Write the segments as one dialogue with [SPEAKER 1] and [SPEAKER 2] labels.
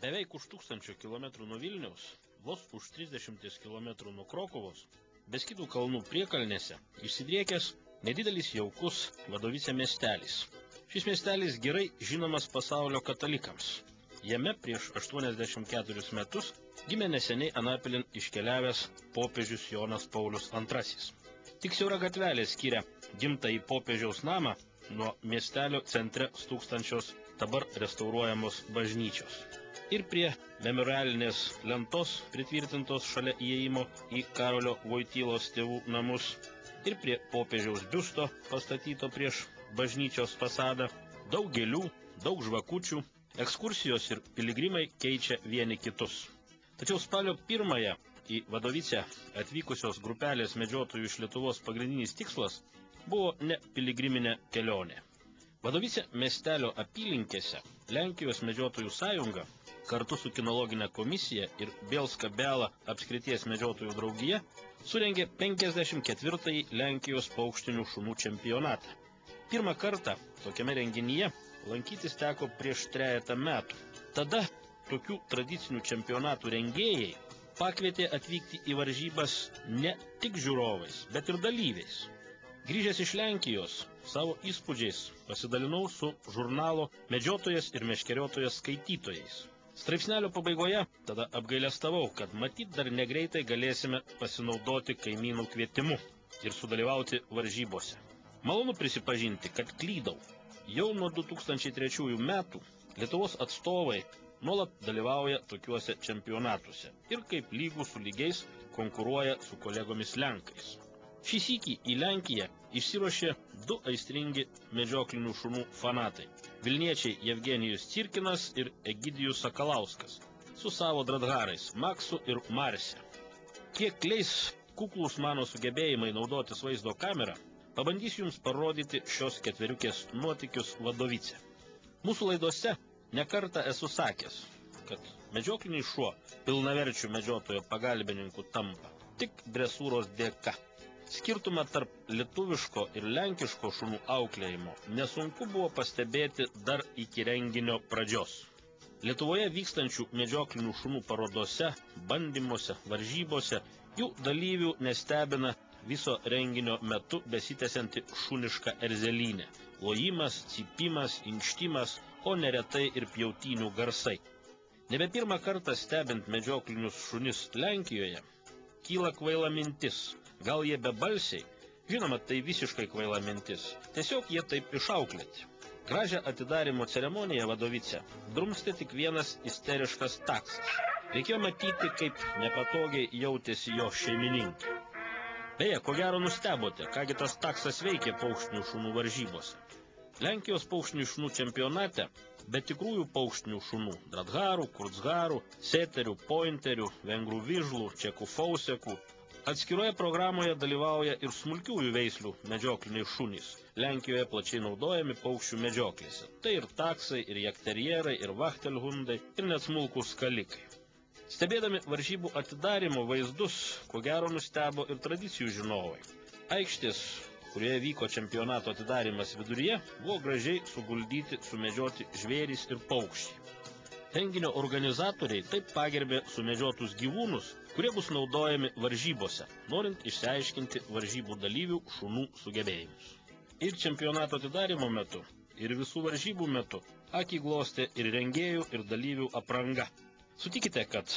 [SPEAKER 1] Beveik už 1000 km nuo Vilniaus, vos už 30 km nuo Krokuvos, Beskidų kalnų priekalnėse išsidriekęs nedidelis jaukus Vadovice miestelis. Šis miestelis gerai žinomas pasaulio katalikams. Jame prieš 84 metus gimė neseniai Anapilin iškeliavęs popiežius Jonas Paulius II. Tik siaura gatvelė skiria gimtąjį popiežiaus namą nuo miestelio centre stūkstančios dabar restauruojamos bažnyčios. Ir prie memorialinės lentos pritvirtintos šalia įėjimo į Karolio Vojtylos tėvų namus ir prie popiežiaus biusto pastatyto prieš bažnyčios fasadą daug gėlių, daug žvakučių, ekskursijos ir piligrimai keičia vieni kitus. Tačiau spalio 1-ąją į Vadovicę atvykusios grupelės medžiotojų iš Lietuvos pagrindinis tikslas buvo ne piligriminė kelionė. Vadovice miestelio apylinkėse Lenkijos medžiotojų sąjunga kartu su kinologinė komisija ir Bielska-Biała apskrities medžiotojų draugija surengė 54-ąjį Lenkijos paukštinių šunų čempionatą. Pirmą kartą tokiame renginyje lankytis teko prieš 3 metų. Tada tokių tradicinių čempionatų rengėjai pakvietė atvykti į varžybas ne tik žiūrovais, bet ir dalyviais. Grįžęs iš Lenkijos, savo įspūdžiais pasidalinau su žurnalo Medžiotojas ir meškeriotojas skaitytojais. Straipsnelio pabaigoje tada apgailestavau, kad matyt dar negreitai galėsime pasinaudoti kaimynų kvietimu ir sudalyvauti varžybose. Malonu prisipažinti, kad klydau. Jau nuo 2003 metų Lietuvos atstovai nuolat dalyvauja tokiuose čempionatuose ir kaip lygų su lygiais konkuruoja su kolegomis Lenkais. Šį sykį į Lenkiją išsiruošė 2 aistringi medžioklinių šunų fanatai – vilniečiai Jevgenijus Cirkinas ir Egidijus Sakalauskas su savo dradharais Maksu ir Marse. Kiek leis kuklūs mano sugebėjimai naudotis vaizdo kamerą, pabandysiu jums parodyti šios ketveriukės nuotykius Vadovice. Mūsų laidose nekartą esu sakęs, kad medžiokliniai šuo pilnaverčių medžiotojo pagalbininkų tampa tik dresūros dėka. Skirtumą tarp lietuviško ir lenkiško šunų auklėjimo nesunku buvo pastebėti dar iki renginio pradžios. Lietuvoje vykstančių medžioklinių šunų parodose, bandymuose, varžybose jų dalyvių nestebina viso renginio metu besitęsianti šuniška erzelynė, lojimas, cypimas, inkštimas, o neretai ir pjautynių garsai. Nebe pirmą kartą stebint medžioklinius šunis Lenkijoje, kyla kvaila mintis. Gal jie bebalsiai? Žinoma, tai visiškai kvaila mintis. Tiesiog jie taip išauklėti. Gražią atidarymo ceremoniją Vadovice drumstė tik vienas isteriškas taksas. Reikėjo matyti, kaip nepatogiai jautėsi jo šeimininkė. Beje, ko gero nustebote, kągi tas taksas veikė paukštinių šunų varžybose. Lenkijos paukštinių šunų čempionate be tikrųjų paukštinių šunų – dradharų, kurzharų, seterių, pointerių, vengrų vižlų, čekų fausekų – atskiroje programoje dalyvauja ir smulkiųjų veislių medžiokliniai šunys, Lenkijoje plačiai naudojami paukščių medžioklėse. Tai ir taksai, ir jakterjerai, ir vachtelhundai, ir net smulkūs skalikai. Stebėdami varžybų atidarymo vaizdus, ko gero nustebo ir tradicijų žinovai. Aikštės, kurioje vyko čempionato atidarymas viduryje, buvo gražiai suguldyti, sumedžioti žvėrys ir paukščiai. Renginio organizatoriai taip pagerbė sumedžiotus gyvūnus, kurie bus naudojami varžybose, norint išsiaiškinti varžybų dalyvių šunų sugebėjimus. Ir čempionato atidarymo metu, ir visų varžybų metu akį glostė ir rengėjų, ir dalyvių apranga. Sutikite, kad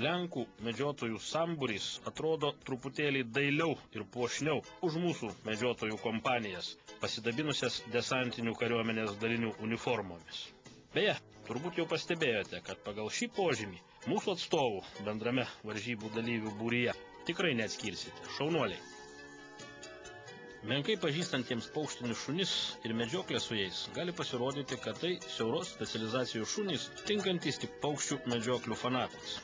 [SPEAKER 1] Lenkų medžiotojų sambūris atrodo truputėlį dailiau ir puošniau už mūsų medžiotojų kompanijas, pasidabinusias desantinių kariuomenės dalinių uniformomis. Beje, turbūt jau pastebėjote, kad pagal šį požymį mūsų atstovų bendrame varžybų dalyvių būryje tikrai neatskirsite, šaunuoliai. Menkai pažįstantiems paukštinius šunis ir medžioklę su jais gali pasirodyti, kad tai siauros specializacijų šunys, tinkantys tik paukščių medžioklių fanatams.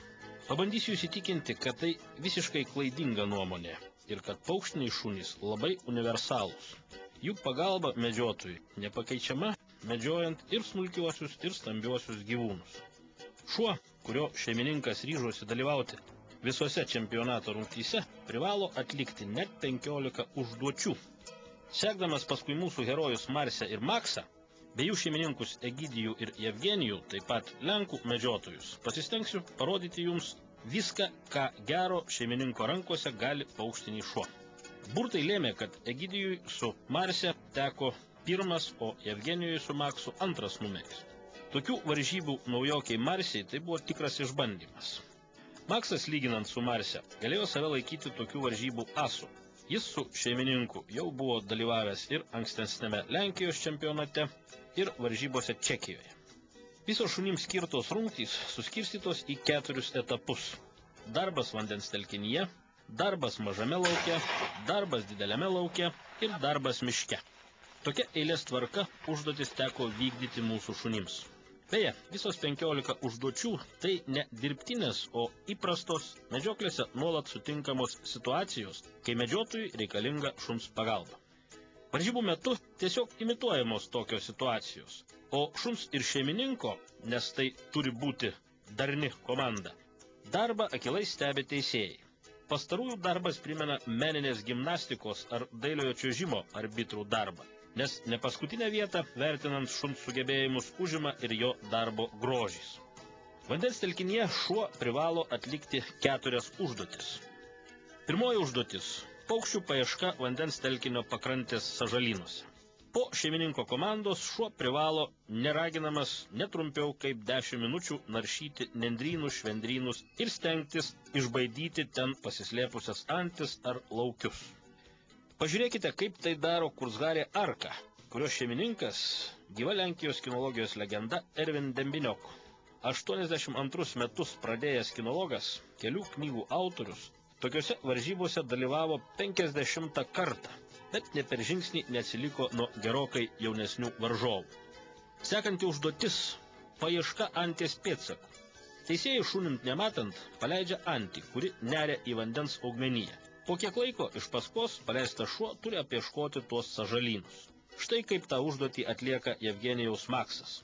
[SPEAKER 1] Pabandysiu įsitikinti, kad tai visiškai klaidinga nuomonė ir kad paukštiniai šunys labai universalūs. Jų pagalba medžiotojui nepakeičiama, medžiojant ir smulkiuosius, ir stambiuosius gyvūnus. Šuo, kurio šeimininkas ryžosi dalyvauti visose čempionato rungtyse, privalo atlikti net 15 užduočių. Sekdamas paskui mūsų herojus Marsę ir Maksą, Bei jų šeimininkus Egidijų ir Jevgenijų, taip pat Lenkų medžiotojus, pasistengsiu parodyti jums viską, ką gero šeimininko rankose gali paukštiniai šuo. Burtai lėmė, kad Egidijui su Marse teko pirmas, o Jevgenijui su Maksu antras numeris. Tokių varžybų naujokiai Marsiai tai buvo tikras išbandymas. Maksas, lyginant su Marse, galėjo save laikyti tokių varžybų asu. Jis su šeimininku jau buvo dalyvavęs ir ankstesniame Lenkijos čempionate, ir varžybose Čekijoje. Visos šunims skirtos rungtys suskirstytos į 4 etapus. Darbas vandens telkinyje, darbas mažame lauke, darbas dideliame lauke ir darbas miške. Tokia eilės tvarka užduotis teko vykdyti mūsų šunims. Beje, visos 15 užduočių tai ne dirbtinės, o įprastos medžioklėse nuolat sutinkamos situacijos, kai medžiotojui reikalinga šuns pagalba. Varžybų metu tiesiog imituojamos tokios situacijos, o šuns ir šeimininko, nes tai turi būti darni komanda, darbą akylai stebi teisėjai. Pastarųjų darbas primena meninės gimnastikos ar dailiojo čiuožimo arbitrų darbą, nes ne paskutinę vietą vertinant šuns sugebėjimus užima ir jo darbo grožis. Vandens telkinyje šuo privalo atlikti 4 užduotis. Pirmoji užduotis – paukščių paieška vandens telkinio pakrantės sąžalynuose. Po šeimininko komandos šuo privalo neraginamas netrumpiau kaip 10 minučių naršyti nendrynus, švendrynus ir stengtis išbaidyti ten pasislėpusias antis ar laukius. Pažiūrėkite, kaip tai daro Kurzharė Arka, kurios šeimininkas gyva Lenkijos kinologijos legenda Ervin Dembiniok. 82 metus pradėjęs kinologas, kelių knygų autorius, tokiuose varžybose dalyvavo 50 kartą, bet ne per žingsnį neatsiliko nuo gerokai jaunesnių varžovų. Sekanti užduotis – paieška anties pėdsakų. Teisėjai šunint nematant paleidžia antį, kuri neria į vandens augmeniją. Po kiek laiko iš paskos paleistas šuo turi apieškoti tuos sąžalynus. Štai kaip tą užduotį atlieka Jevgenijaus Maksas.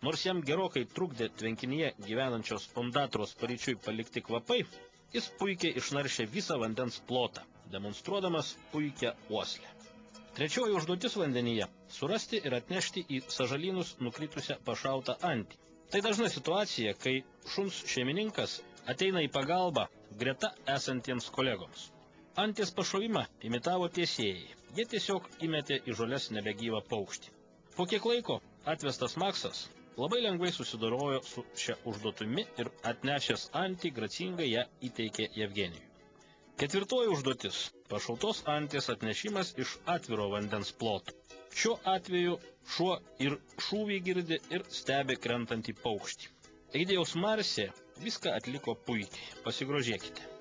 [SPEAKER 1] Nors jam gerokai trukdė tvenkinyje gyvenančios ondatros paryčiui palikti kvapai, jis puikiai išnaršė visą vandens plotą, demonstruodamas puikią uoslę. Trečioji užduotis vandenyje – surasti ir atnešti į sąžalynus nukritusią pašautą antį. Tai dažna situacija, kai šuns šeimininkas ateina į pagalbą greta esantiems kolegoms. Anties pašovimą imitavo teisėjai. Jie tiesiog įmetė į žoles nebegyvą paukštį. Po kiek laiko atvestas Maksas labai lengvai susidorojo su šia užduotimi ir atnešęs antį gracingai ją įteikė Jevgenijui. Ketvirtoji užduotis – pašautos anties atnešimas iš atviro vandens ploto. Šiuo atveju šuo ir šūvį girdi ir stebi krentantį paukštį. Egidijaus Marsė viską atliko puikiai. Pasigrožėkite.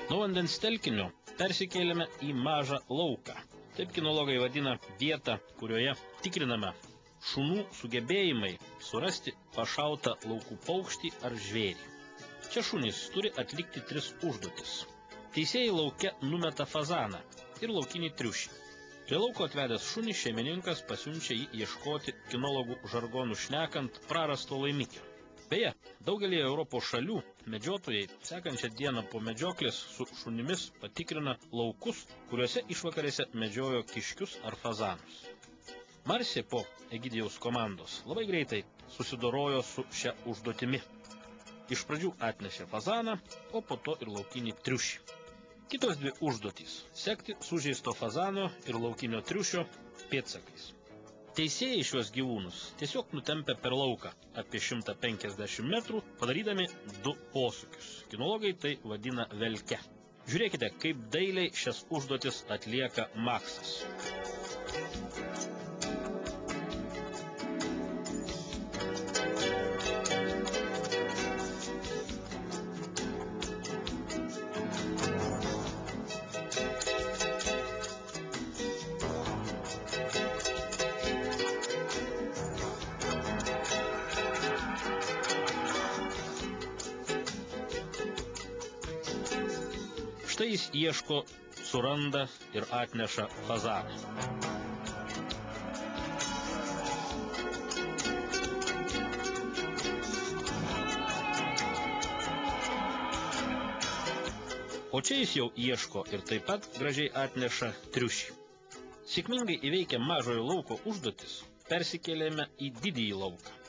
[SPEAKER 1] Nuo vandens telkinio persikėlėme į mažą lauką. Taip kinologai vadina vietą, kurioje tikriname šunų sugebėjimai surasti pašautą laukų paukštį ar žvėrį. Čia šunys turi atlikti 3 užduotis. Teisėjai lauke numeta fazaną ir laukinį triušį. Prie lauko atvedęs šunį šeimininkas pasiunčia jį ieškoti kinologų žargonų šnekant prarasto laimikio. Beje, daugelį Europos šalių medžiotojai sekančią dieną po medžioklės su šunimis patikrina laukus, kuriuose išvakarėse medžiojo kiškius ar fazanus. Marsė po Egidijaus komandos labai greitai susidorojo su šia užduotimi. Iš pradžių atnešė fazaną, o po to ir laukinį triušį. Kitos 2 užduotys – sekti sužeisto fazano ir laukinio triušio pėdsakais. Teisėjai šios gyvūnus tiesiog nutempia per lauką apie 150 metrų, padarydami 2 posūkius. Kinologai tai vadina velke. Žiūrėkite, kaip dailiai šias užduotis atlieka Maksas. Štai jis ieško, suranda ir atneša fazaną. O čia jis jau ieško ir taip pat gražiai atneša triušį. Sėkmingai įveikę mažojo lauko užduotis, persikėlėme į didįjį lauką.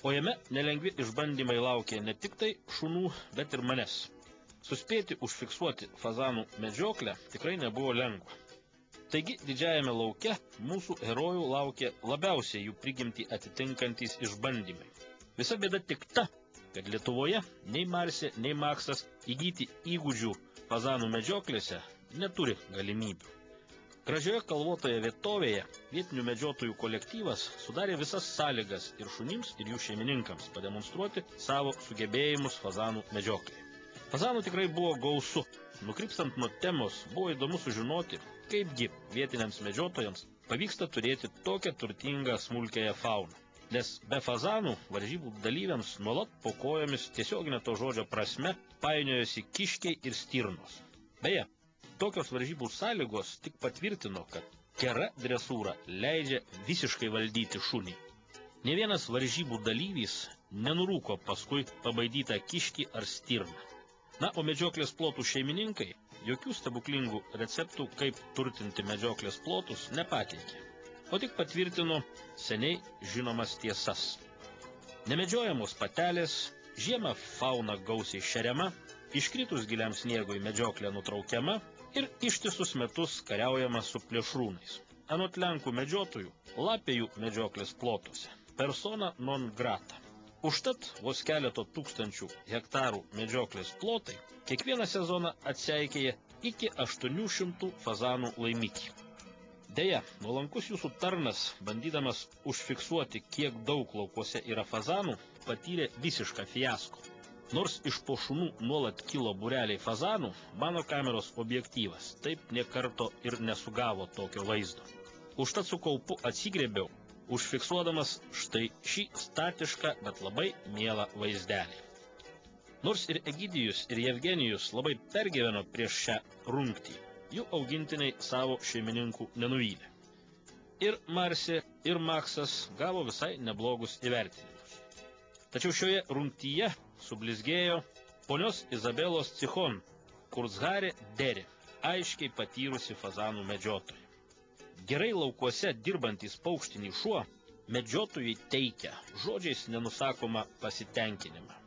[SPEAKER 1] O jame nelengvi išbandymai laukė ne tik tai šunų, bet ir manęs. Suspėti užfiksuoti fazanų medžioklę tikrai nebuvo lengva. Taigi didžiajame lauke mūsų herojų laukė labiausiai jų prigimtį atitinkantys išbandymai. Visa bėda tik ta, kad Lietuvoje nei Marsė, nei Maksas įgyti įgūdžių fazanų medžioklėse neturi galimybių. Gražioje kalvotoje vietovėje vietinių medžiotojų kolektyvas sudarė visas sąlygas ir šunims, ir jų šeimininkams pademonstruoti savo sugebėjimus fazanų medžioklėje. Fazanų tikrai buvo gausu. Nukrypstant nuo temos, buvo įdomu sužinoti, kaipgi vietiniams medžiotojams pavyksta turėti tokią turtingą smulkiąją fauną. Nes be fazanų varžybų dalyviams nuolat po kojomis tiesioginė to žodžio prasme painiojosi kiškiai ir stirnos. Beje, tokios varžybų sąlygos tik patvirtino, kad gera dresūra leidžia visiškai valdyti šunį. Nė vienas varžybų dalyvys nenurūko paskui pabaidytą kiškį ar stirną. Na, o medžioklės plotų šeimininkai jokių stebuklingų receptų, kaip turtinti medžioklės plotus, nepateikė, o tik patvirtino seniai žinomas tiesas. Nemedžiojamos patelės, žiemą fauna gausiai šeriama, iškritus giliam sniegui medžioklė nutraukiama ir ištisus metus kariaujama su plėšrūnais. Anot lenkų medžiotojų, lapėjų medžioklės plotuose persona non grata. Užtat vos keleto tūkstančių hektarų medžioklės plotai kiekvieną sezoną atseikėja iki 800 fazanų laimikį. Deja, nuolankus jūsų tarnas, bandydamas užfiksuoti, kiek daug laukuose yra fazanų, patyrė visišką fiasko. Nors iš po šunų nuolat kilo būreliai fazanų, mano kameros objektyvas taip nė karto ir nesugavo tokio vaizdo. Užtat su kaupu atsigrėbiau, užfiksuodamas štai šį statišką, bet labai mielą vaizdelį. Nors ir Egidijus, ir Jevgenijus labai pergyveno prieš šią rungtį, jų augintiniai savo šeimininkų nenuvylė. Ir Marsė, ir Maksas gavo visai neblogus įvertinimus. Tačiau šioje rungtyje sublizgėjo ponios Izabelos Cichon, Kurzharė Deri, aiškiai patyrusi fazanų medžiotoja. Gerai laukuose dirbantys paukštinį šuo medžiotojai teikia žodžiais nenusakoma pasitenkinimą.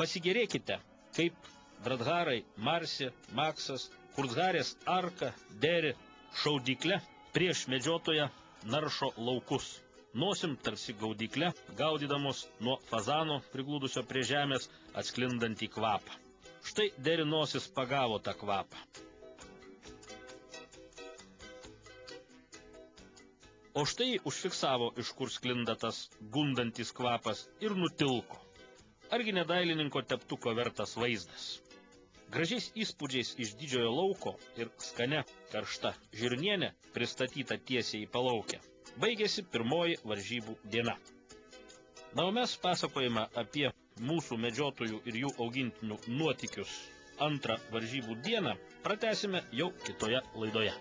[SPEAKER 1] Pasigėrėkite, kaip Dradharai, Marsė, Maksas, Kurzharės Arka, Deri, šaudyklė prieš medžiotoją naršo laukus. Nosim tarsi gaudyklė, gaudydamos nuo fazano priglūdusio prie žemės atsklindantį kvapą. Štai Deri nosis pagavo tą kvapą. O štai užfiksavo, iš kur sklinda tas gundantis kvapas ir nutilko. Argi ne dailininko teptuko vertas vaizdas? Gražiais įspūdžiais iš didžiojo lauko ir skane karšta žirnienė pristatyta tiesiai į palaukę. Baigėsi pirmoji varžybų diena. Na, o mes pasakojame apie mūsų medžiotojų ir jų augintinių nuotykius antrą varžybų dieną pratęsime jau kitoje laidoje.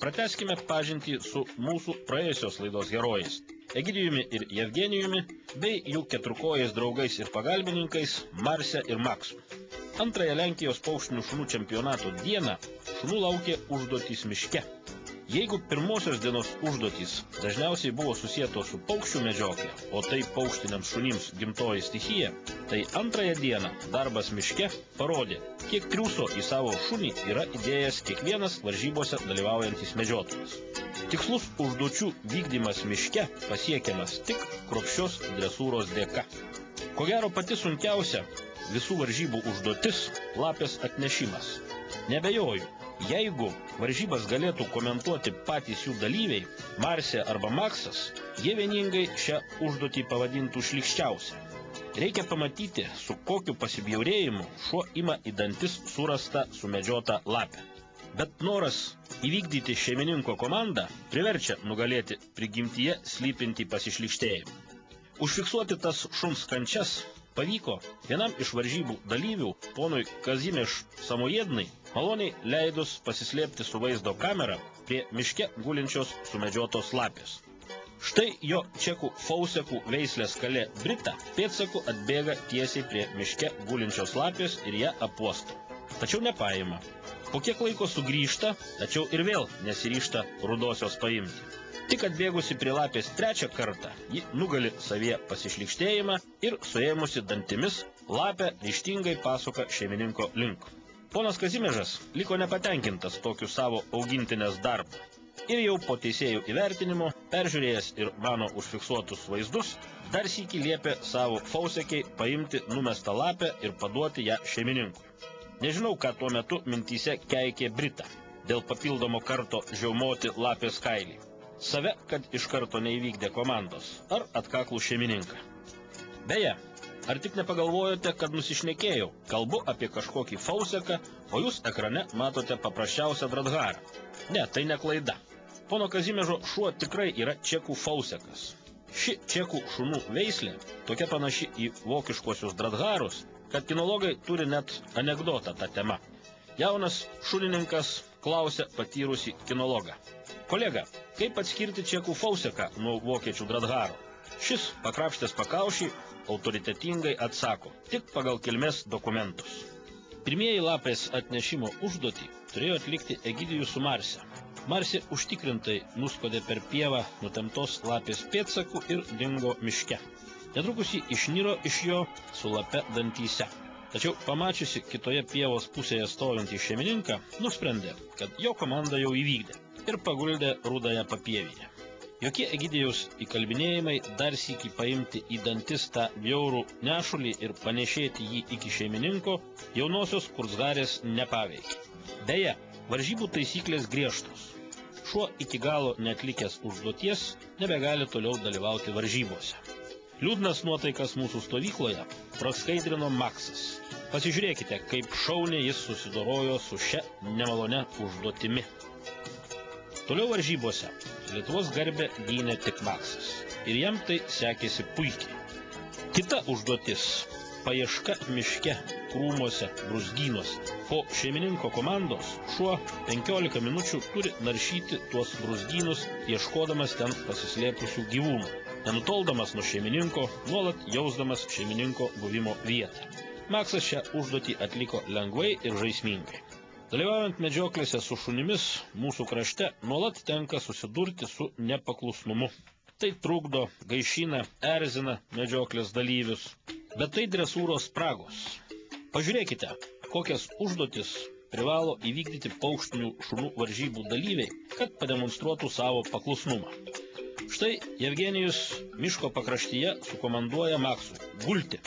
[SPEAKER 1] Pratęskime pažintį su mūsų praėjusios laidos herojais Egidijumi ir Jevgenijumi bei jų keturkojais draugais ir pagalbininkais Marsė ir Maksu. Antrąją Lenkijos paukštinių šunų čempionato dieną šunų laukė užduotys miške. Jeigu pirmosios dienos užduotys dažniausiai buvo susietos su paukščių medžioklė, o tai paukštiniams šunims gimtoji stichija, tai antrąją dieną darbas miške parodė, kiek triūso į savo šunį yra įdėjęs kiekvienas varžybose dalyvaujantis medžiotojas. Tikslus užduočių vykdymas miške pasiekiamas tik kruopščios dresūros dėka. Ko gero pati sunkiausia visų varžybų užduotis – lapės atnešimas. Nebejoju, jeigu varžybas galėtų komentuoti patys jų dalyviai, Marsė arba Maksas, jie vieningai šią užduotį pavadintų šlykščiausią. Reikia pamatyti, su kokiu pasibjaurėjimu šuo ima į dantis surastą sumedžiotą lapę. Bet noras įvykdyti šeimininko komandą priverčia nugalėti prigimtyje slypintį pasišlykštėjimą. Užfiksuoti tas šuns kančias pavyko vienam iš varžybų dalyvių, ponui Kazimieš Samojednai, maloniai leidus pasislėpti su vaizdo kamera prie miške gulinčios sumedžiotos lapės. Štai jo čekų fausekų veislės kalė Brita pėdsakų atbėga tiesiai prie miške gulinčios lapės ir ją apuosto. Tačiau nepaima. Po kiek laiko sugrįžta, tačiau ir vėl nesiryžta rudosios paimti. Tik atbėgusi prie lapės trečią kartą, ji nugali savyje pasišlykštėjimą ir suėmusi dantimis, lapę ryžtingai pasuka šeimininko link. Ponas Kazimiežas liko nepatenkintas tokiu savo augintinės darbu. Ir jau po teisėjų įvertinimo, peržiūrėjęs ir mano užfiksuotus vaizdus, dar sykį liepė savo fausekiai paimti numestą lapę ir paduoti ją šeimininkui. Nežinau, ką tuo metu mintyse keikė Brita, dėl papildomo karto žiaumoti lapės kailį. Save, kad iš karto neįvykdė komandos, ar atkaklų šeimininką. Beje, ar tik nepagalvojote, kad nusišnekėjau, kalbu apie kažkokį fauseką, o jūs ekrane matote paprasčiausią dradharą? Ne, tai ne klaida. Pono Kazimiežo šuo tikrai yra čekų fausekas. Ši čekų šunų veislė tokia panaši į vokiškuosius dradharus, kad kinologai turi net anekdotą tą temą. Jaunas šunininkas klausė patyrusį kinologą: kolega, kaip atskirti čekų fauseką nuo vokiečių dradharo? Šis, pakrapštęs pakaušį, autoritetingai atsako: tik pagal kilmės dokumentus. Pirmieji lapės atnešimo užduotį turėjo atlikti Egidijus su Marse. Marsė užtikrintai nuskodė per pievą nutemtos lapės pėdsakų ir dingo miške. Netrukus ji išniro iš jo su lape dantyse. Tačiau pamačiusi kitoje pievos pusėje stovintį šeimininką, nusprendė, kad jo komanda jau įvykdė ir paguldė rudąją papievyje. Jokie Egidijaus įkalbinėjimai dar sykį paimti į dantis tą bjaurų nešulį ir panešėti jį iki šeimininko jaunosios kurzharės nepaveikė. Beje, varžybų taisyklės griežtos. Šuo iki galo neatlikęs užduoties nebegali toliau dalyvauti varžybose. Liūdnas nuotaikas mūsų stovykloje praskaidrino Maksas. Pasižiūrėkite, kaip šauniai jis susidorojo su šia nemalone užduotimi. Toliau varžybose Lietuvos garbę gynė tik Maksas. Ir jam tai sekėsi puikiai. Kita užduotis – paieška miške, krūmuose, brūzgynuose. Po šeimininko komandos šuo 15 minučių turi naršyti tuos brūzgynus, ieškodamas ten pasislėpusių gyvūnų, nenutoldamas nuo šeimininko, nuolat jausdamas šeimininko buvimo vietą. Maksas šią užduotį atliko lengvai ir žaismingai. Dalyvaujant medžioklėse su šunimis, mūsų krašte nuolat tenka susidurti su nepaklusnumu. Tai trukdo, gaišina, erzina medžioklės dalyvius, bet tai dresūros spragos. Pažiūrėkite, kokias užduotis privalo įvykdyti paukštinių šunų varžybų dalyviai, kad pademonstruotų savo paklusnumą. Štai Jevgenijus miško pakraštyje sukomanduoja Maksui gulti.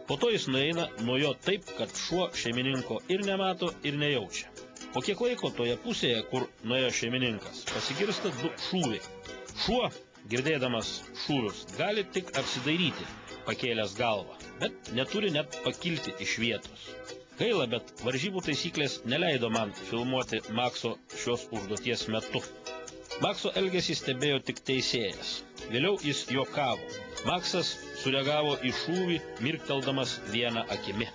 [SPEAKER 1] Po to jis nueina nuo jo taip, kad šuo šeimininko ir nemato, ir nejaučia. Po kiek laiko toje pusėje, kur nuėjo šeimininkas, pasigirsta 2 šūviai. Šuo, girdėdamas šūvius, gali tik apsidairyti, pakėlęs galvą, bet neturi net pakilti iš vietos. Gaila, bet varžybų taisyklės neleido man filmuoti Makso šios užduoties metu. Makso elgesį stebėjo tik teisėjas. Vėliau jis juokavo. Maksas sureagavo į šūvį, mirkteldamas vieną akimi.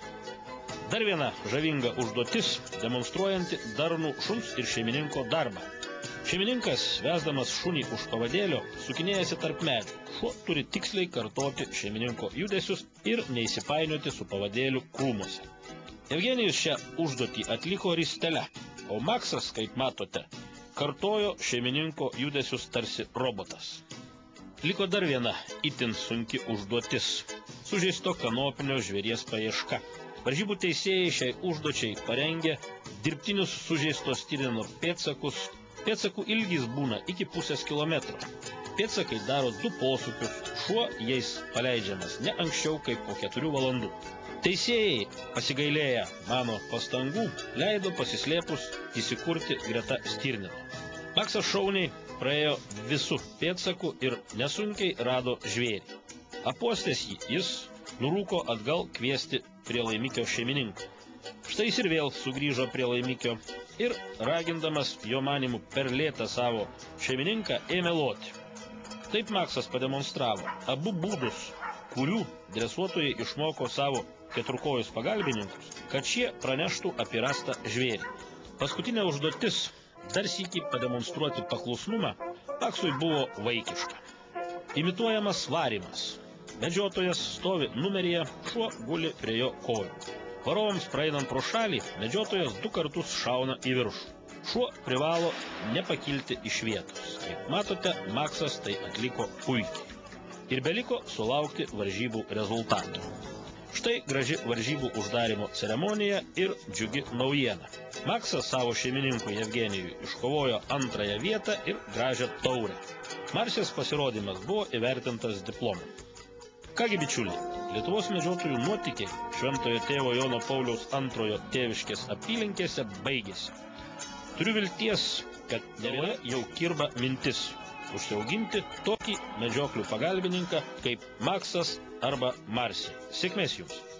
[SPEAKER 1] Dar viena žavinga užduotis, demonstruojanti darnų šuns ir šeimininko darbą. Šeimininkas, vesdamas šunį už pavadėlio, sukinėjasi tarp medžių. Šuo turi tiksliai kartoti šeimininko judesius ir neįsipainioti su pavadėliu krūmuose. Evgenijus šią užduotį atliko ristele, o Maksas, kaip matote, kartojo šeimininko judesius tarsi robotas. Liko dar viena itin sunki užduotis – sužeisto kanopinio žvėries paieška. Varžybų teisėjai šiai užduočiai parengė dirbtinius sužeisto stirnino pėdsakus. Pėdsakų ilgis būna iki pusės kilometro. Pėdsakai daro 2 posūkius, šuo jais paleidžiamas ne anksčiau kaip po 4 valandų. Teisėjai, pasigailėję mano pastangų, leido pasislėpus įsikurti greta stirnino. Maksas šauniai praėjo visų pėdsakų ir nesunkiai rado žvėrį. Apuostęs jį, jis nurūko atgal kviesti prie laimikio šeimininko. Štai jis ir vėl sugrįžo prie laimikio ir, ragindamas jo manimu per lėtą savo šeimininką, ėmė loti. Taip Maksas pademonstravo abu būdus, kurių dresuotojai išmoko savo keturkojus pagalbininkus, kad šie praneštų apie rastą žvėrį. Paskutinė užduotis dar sykį pademonstruoti paklusnumą Maksui buvo vaikiška. Imituojamas varymas. Medžiotojas stovi numeryje, šuo guli prie jo kojų. Varovams praeinant pro šalį, medžiotojas 2 kartus šauna į viršų. Šuo privalo nepakilti iš vietos. Kaip matote, Maksas tai atliko puikiai. Ir beliko sulaukti varžybų rezultatų. Štai graži varžybų uždarimo ceremonija ir džiugi naujiena. Maksas savo šeimininkui Jevgenijui iškovojo 2 vietą ir gražią taurę. Marsės pasirodymas buvo įvertintas diplomu. Kągi bičiuliai, Lietuvos medžiotojų nuotykiai Šventojo tėvo Jono Pauliaus II tėviškės apylinkėse baigėsi. Turiu vilties, kad nevėra jau kirba mintis užsiauginti tokį medžioklių pagalbininką kaip Maksas arba Marsė. Sėkmės jums!